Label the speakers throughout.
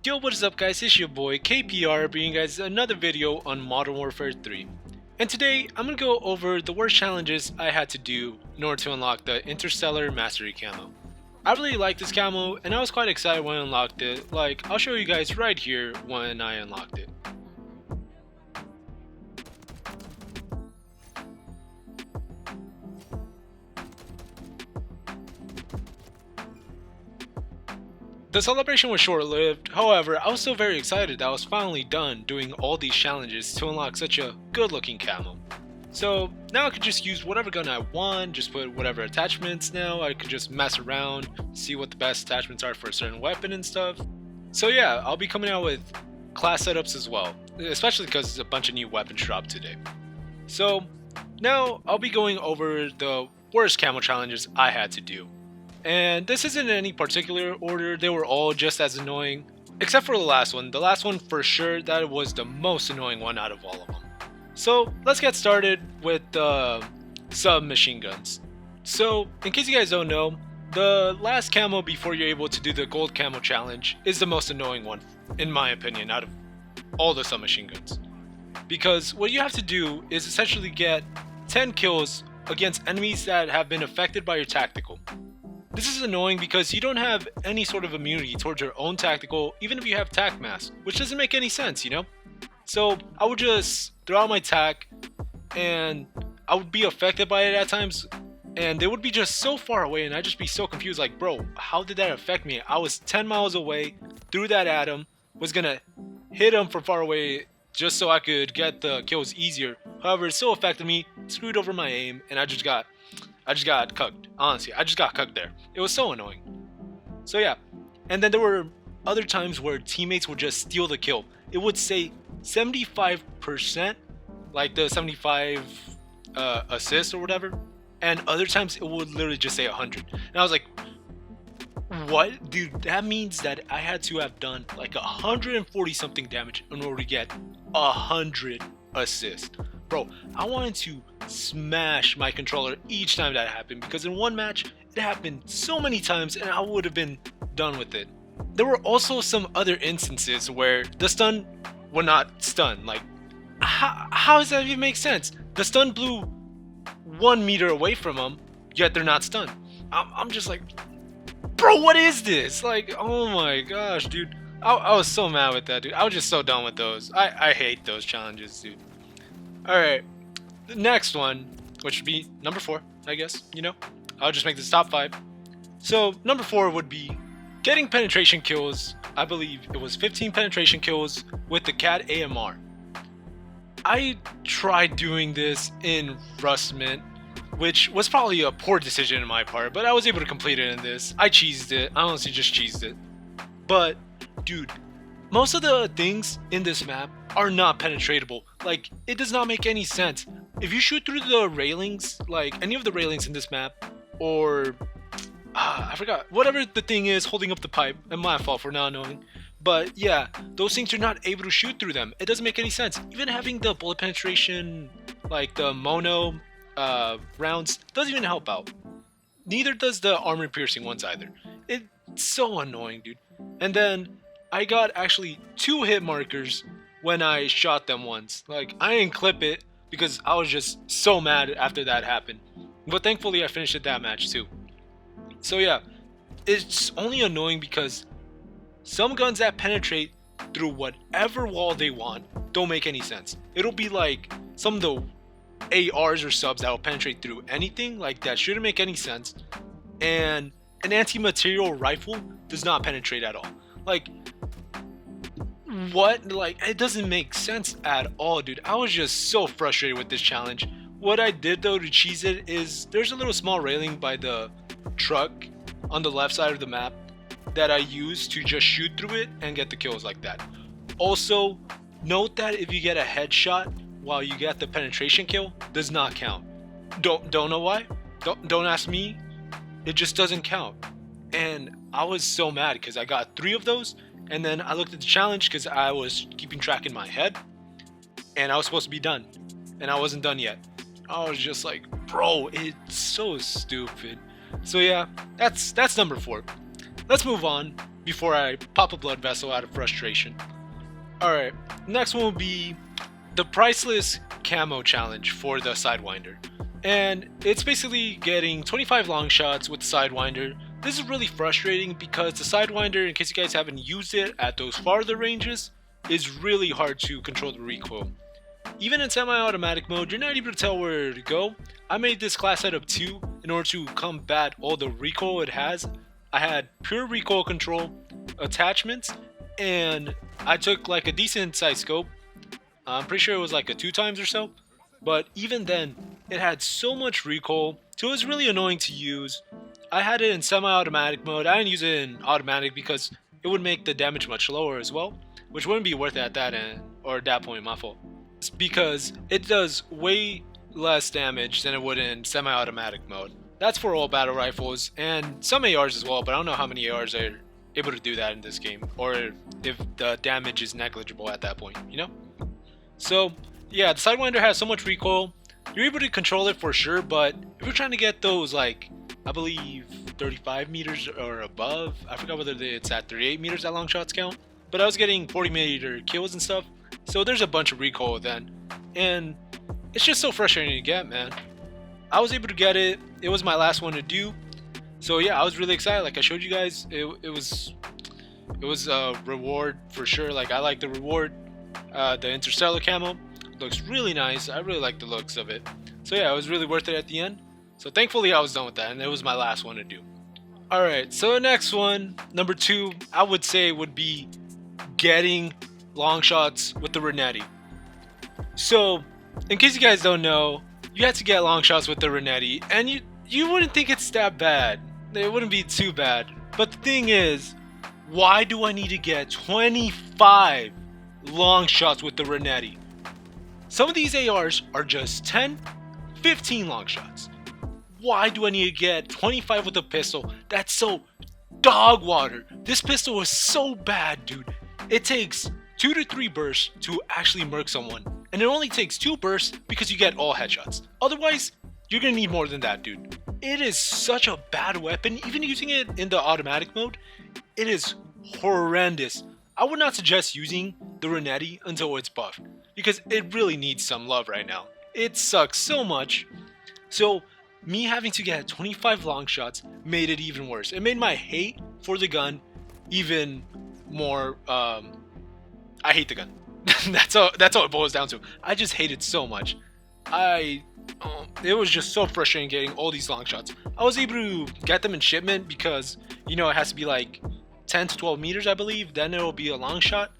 Speaker 1: Yo, what is up guys, it's your boy KPR bringing you guys another video on Modern Warfare 3. And today, I'm going to go over the worst challenges I had to do in order to unlock the Interstellar Mastery Camo. I really like this camo and I was quite excited when I unlocked it. Like, I'll show you guys right here when I unlocked it. The celebration was short-lived, however, I was still very excited that I was finally done doing all these challenges to unlock such a good-looking camo. So now I could just use whatever gun I want, just put whatever attachments now, I could just mess around, see what the best attachments are for a certain weapon and stuff. So yeah, I'll be coming out with class setups as well, especially because a bunch of new weapons dropped today. So now I'll be going over the worst camo challenges I had to do. And this isn't in any particular order, they were all just as annoying. Except for the last one. The last one for sure, that was the most annoying one out of all of them. So let's get started with the submachine guns. So in case you guys don't know, the last camo before you're able to do the gold camo challenge is the most annoying one, in my opinion, out of all the submachine guns. Because what you have to do is essentially get 10 kills against enemies that have been affected by your tactical. This is annoying because you don't have any sort of immunity towards your own tactical, even if you have tac mask, which doesn't make any sense, you know? So I would just throw out my tac, and I would be affected by it at times, and they would be just so far away, and I'd just be so confused, like, bro, how did that affect me? I was 10 miles away, threw that at him, was gonna hit him from far away just so I could get the kills easier. However, it still affected me, screwed over my aim, and I just got cucked. Honestly, I just got cucked there. It was so annoying. So yeah, and then there were other times where teammates would just steal the kill. It would say 75%, like the 75 assists or whatever, and other times it would literally just say 100. And I was like, what? Dude, that means that I had to have done like 140 something damage in order to get 100 assists. Bro, I wanted to smash my controller each time that happened, because in one match it happened so many times and I would have been done with it. There were also some other instances where the stun would not stun. Like, how does that even make sense? The stun blew 1 meter away from them, yet they're not stunned. I'm just like, bro, what is this? Like, oh my gosh, dude. I was so mad with that, dude. I was just so done with those. I hate those challenges, dude. Alright, the next one, which would be number 4, I guess, you know? I'll just make this top 5. So, number 4 would be getting penetration kills. I believe it was 15 penetration kills with the CAT AMR. I tried doing this in Rustment, which was probably a poor decision on my part, but I was able to complete it in this. I cheesed it. I honestly just cheesed it. But, dude, most of the things in this map are not penetratable. Like, it does not make any sense. If you shoot through the railings, like any of the railings in this map, or I forgot, whatever the thing is holding up the pipe, and my fault for not knowing, but yeah, those things, you're not able to shoot through them. It doesn't make any sense. Even having the bullet penetration, like the mono rounds, doesn't even help out. Neither does the armor piercing ones either. It's so annoying, dude. And then I got actually 2 hit markers when I shot them once. Like, I didn't clip it because I was just so mad after that happened. But thankfully I finished it that match too. So yeah, it's only annoying because some guns that penetrate through whatever wall they want don't make any sense. It'll be like some of the ARs or subs that will penetrate through anything, like that shouldn't make any sense. And an anti-material rifle does not penetrate at all. Like, what? Like, it doesn't make sense at all, dude. I was just so frustrated with this challenge. What I did though to cheese it is there's a little small railing by the truck on the left side of the map that I use to just shoot through it and get the kills like that. Also, note that if you get a headshot while you get the penetration kill, does not count. Don't know why. Don't ask me. It just doesn't count. And I was so mad because I got 3 of those. And then I looked at the challenge because I was keeping track in my head, and I was supposed to be done, and I wasn't done yet. I was just like, bro, it's so stupid. So yeah, that's number 4. Let's move on before I pop a blood vessel out of frustration. Alright, next one will be the priceless camo challenge for the Sidewinder. And it's basically getting 25 long shots with the Sidewinder. This is really frustrating because the Sidewinder, in case you guys haven't used it at those farther ranges, is really hard to control the recoil. Even in semi-automatic mode, you're not able to tell where to go. I made this class setup too in order to combat all the recoil it has. I had pure recoil control, attachments, and I took like a decent size scope. I'm pretty sure it was like a 2x or so. But even then, it had so much recoil, so it was really annoying to use. I had it in semi-automatic mode. I didn't use it in automatic because it would make the damage much lower as well, which wouldn't be worth it at that end, or at that point, my fault. It's because it does way less damage than it would in semi-automatic mode. That's for all battle rifles, and some ARs as well, but I don't know how many ARs are able to do that in this game, or if the damage is negligible at that point, you know? So, yeah, the Sidewinder has so much recoil. You're able to control it for sure, but if you're trying to get those, like, I believe 35 meters or above, I forgot whether it's at 38 meters that long shots count, but I was getting 40 meter kills and stuff, so there's a bunch of recoil then, and it's just so frustrating to get, man. I was able to get it. It was my last one to do, so yeah, I was really excited. Like I showed you guys, it was a reward for sure. Like I like the reward. The interstellar camo looks really nice. I really like the looks of it. So yeah, it was really worth it at the end. So thankfully I was done with that, and it was my last one to do. Alright, so the next one, number 2, I would say would be getting long shots with the Renetti. So, in case you guys don't know, you have to get long shots with the Renetti, and you wouldn't think it's that bad. It wouldn't be too bad. But the thing is, why do I need to get 25 long shots with the Renetti? Some of these ARs are just 10, 15 long shots. Why do I need to get 25 with a pistol? That's so dog water. This pistol is so bad, dude. It takes 2 to 3 bursts to actually murk someone, and it only takes 2 bursts because you get all headshots. Otherwise, you're gonna need more than that, dude. It is such a bad weapon. Even using it in the automatic mode, it is horrendous. I would not suggest using the Renetti until it's buffed, because it really needs some love right now. It sucks so much. So me having to get 25 long shots made it even worse. It made my hate for the gun even more. I hate the gun. That's all it boils down to. I just hate it so much. It was just so frustrating getting all these long shots. I was able to get them in shipment because, you know, it has to be like 10 to 12 meters, I believe. Then it will be a long shot.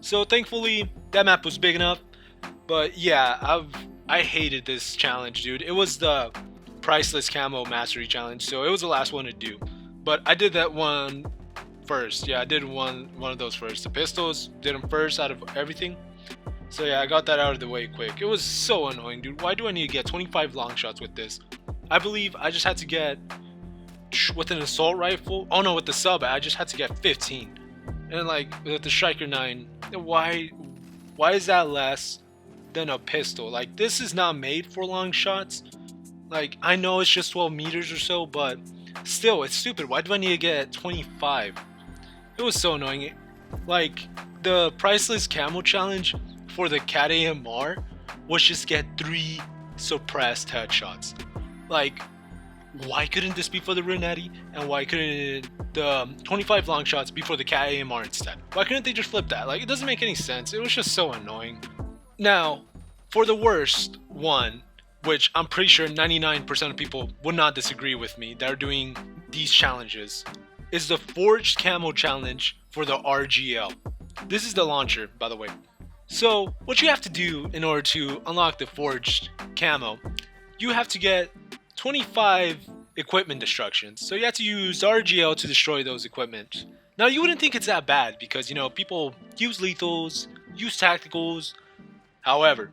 Speaker 1: So thankfully, that map was big enough. But yeah, I hated this challenge, dude. It was the priceless camo mastery challenge, so it was the last one to do. But I did that one first. Yeah, I did one of those first. The pistols did them first out of everything. So yeah, I got that out of the way quick. It was so annoying, dude. Why do I need to get 25 long shots with this? I believe I just had to get, with an assault rifle, oh no, with the sub, I just had to get 15. And like with the Striker 9, why is that less than a pistol? Like, this is not made for long shots. Like, I know it's just 12 meters or so, but still, it's stupid. Why do I need to get 25? It was so annoying. Like, the priceless camo challenge for the Cat AMR was just get 3 suppressed headshots. Like, why couldn't this be for the Renetti? And why couldn't the 25 long shots be for the Cat AMR instead? Why couldn't they just flip that? Like, it doesn't make any sense. It was just so annoying. Now, for the worst one, which I'm pretty sure 99% of people would not disagree with me that are doing these challenges, is the Forged Camo Challenge for the RGL. This is the launcher, by the way. So, what you have to do in order to unlock the Forged Camo, you have to get 25 equipment destructions. So you have to use the RGL to destroy those equipment. Now, you wouldn't think it's that bad because, you know, people use lethals, use tacticals. However,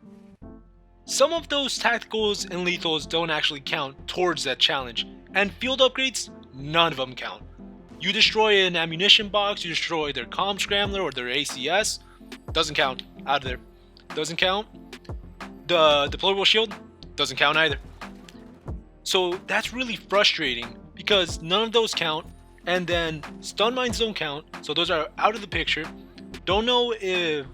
Speaker 1: some of those tacticals and lethals don't actually count towards that challenge, and field upgrades, none of them count. You destroy an ammunition box, you destroy their comm scrambler or their ACS, doesn't count, out of there. Doesn't count. The deployable shield, doesn't count either. So that's really frustrating because none of those count, And then stun mines don't count, so those are out of the picture. Don't know if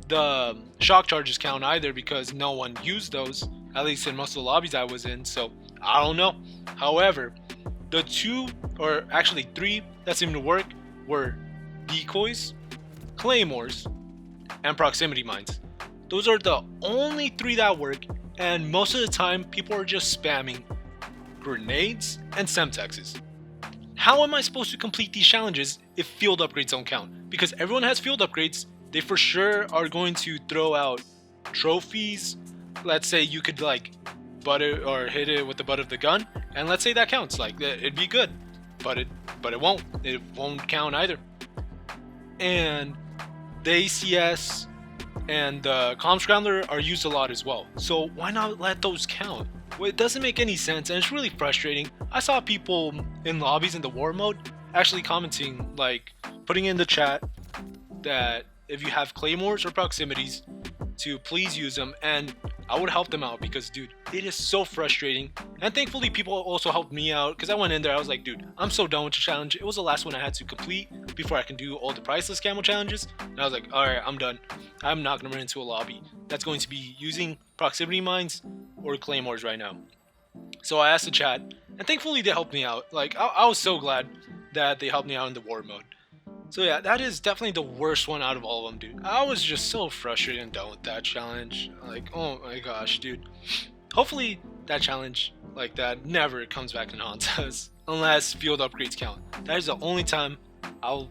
Speaker 1: the shock charges count either because no one used those, at least in most of the lobbies I was in, so I don't know. However, the 2, or actually 3 that seemed to work were decoys, claymores, and proximity mines. Those are the only 3 that work, and most of the time people are just spamming grenades and semtexes. How am I supposed to complete these challenges if field upgrades don't count? Because everyone has field upgrades, they for sure are going to throw out trophies. Let's say you could like butt it or hit it with the butt of the gun, and let's say that counts, like it'd be good, but it won't count either. And the ACS and the comm scrambler are used a lot as well, so why not let those count? Well, it doesn't make any sense, and it's really frustrating. I saw people in lobbies in the war mode actually commenting, like putting in the chat that if you have claymores or proximities to please use them, and I would help them out because dude, it is so frustrating. And thankfully people also helped me out because I went in there, I was like, dude, I'm so done with the challenge. It was the last one I had to complete before I can do all the priceless camo challenges, and I was like, alright, I'm done. I'm not gonna run into a lobby that's going to be using proximity mines or claymores right now. So I asked the chat, and thankfully they helped me out. Like I was so glad that they helped me out in the war mode. So yeah, that is definitely the worst one out of all of them, dude. I was just so frustrated and done with that challenge. Like, oh my gosh, dude. Hopefully that challenge like that never comes back and haunts us, unless field upgrades count. That is the only time I'll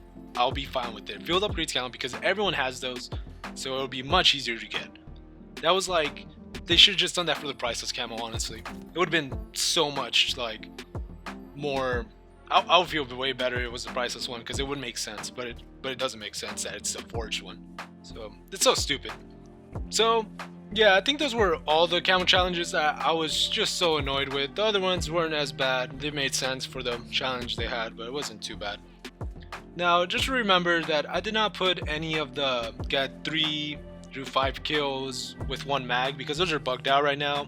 Speaker 1: be fine with it. Field upgrades count because everyone has those, so it'll be much easier to get. That was like, they should have just done that for the priceless camo, honestly. It would have been so much like more. I would feel way better if it was the priceless one because it would make sense, but it doesn't make sense that it's the forged one. So it's so stupid. So yeah, I think those were all the camo challenges that I was just so annoyed with. The other ones weren't as bad. They made sense for the challenge they had, but it wasn't too bad. Now just remember that I did not put any of the get 3 through 5 kills with 1 mag because those are bugged out right now.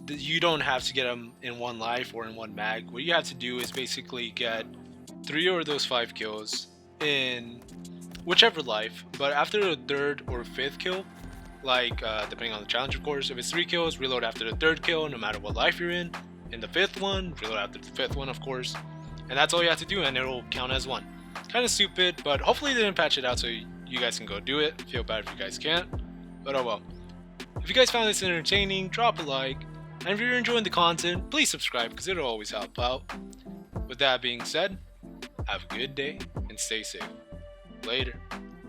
Speaker 1: You don't have to get them in 1 life or in 1 mag. What you have to do is basically get 3 of those 5 kills in whichever life, but after the 3rd or 5th kill, like depending on the challenge of course, if it's 3 kills, reload after the 3rd kill no matter what life you're in the 5th one, reload after the 5th one of course, and that's all you have to do and it'll count as 1. Kind of stupid, but hopefully they didn't patch it out so you guys can go do it. Feel bad if you guys can't, but oh well. If you guys found this entertaining, drop a like. And if you're enjoying the content, please subscribe because it'll always help out. With that being said, have a good day and stay safe. Later.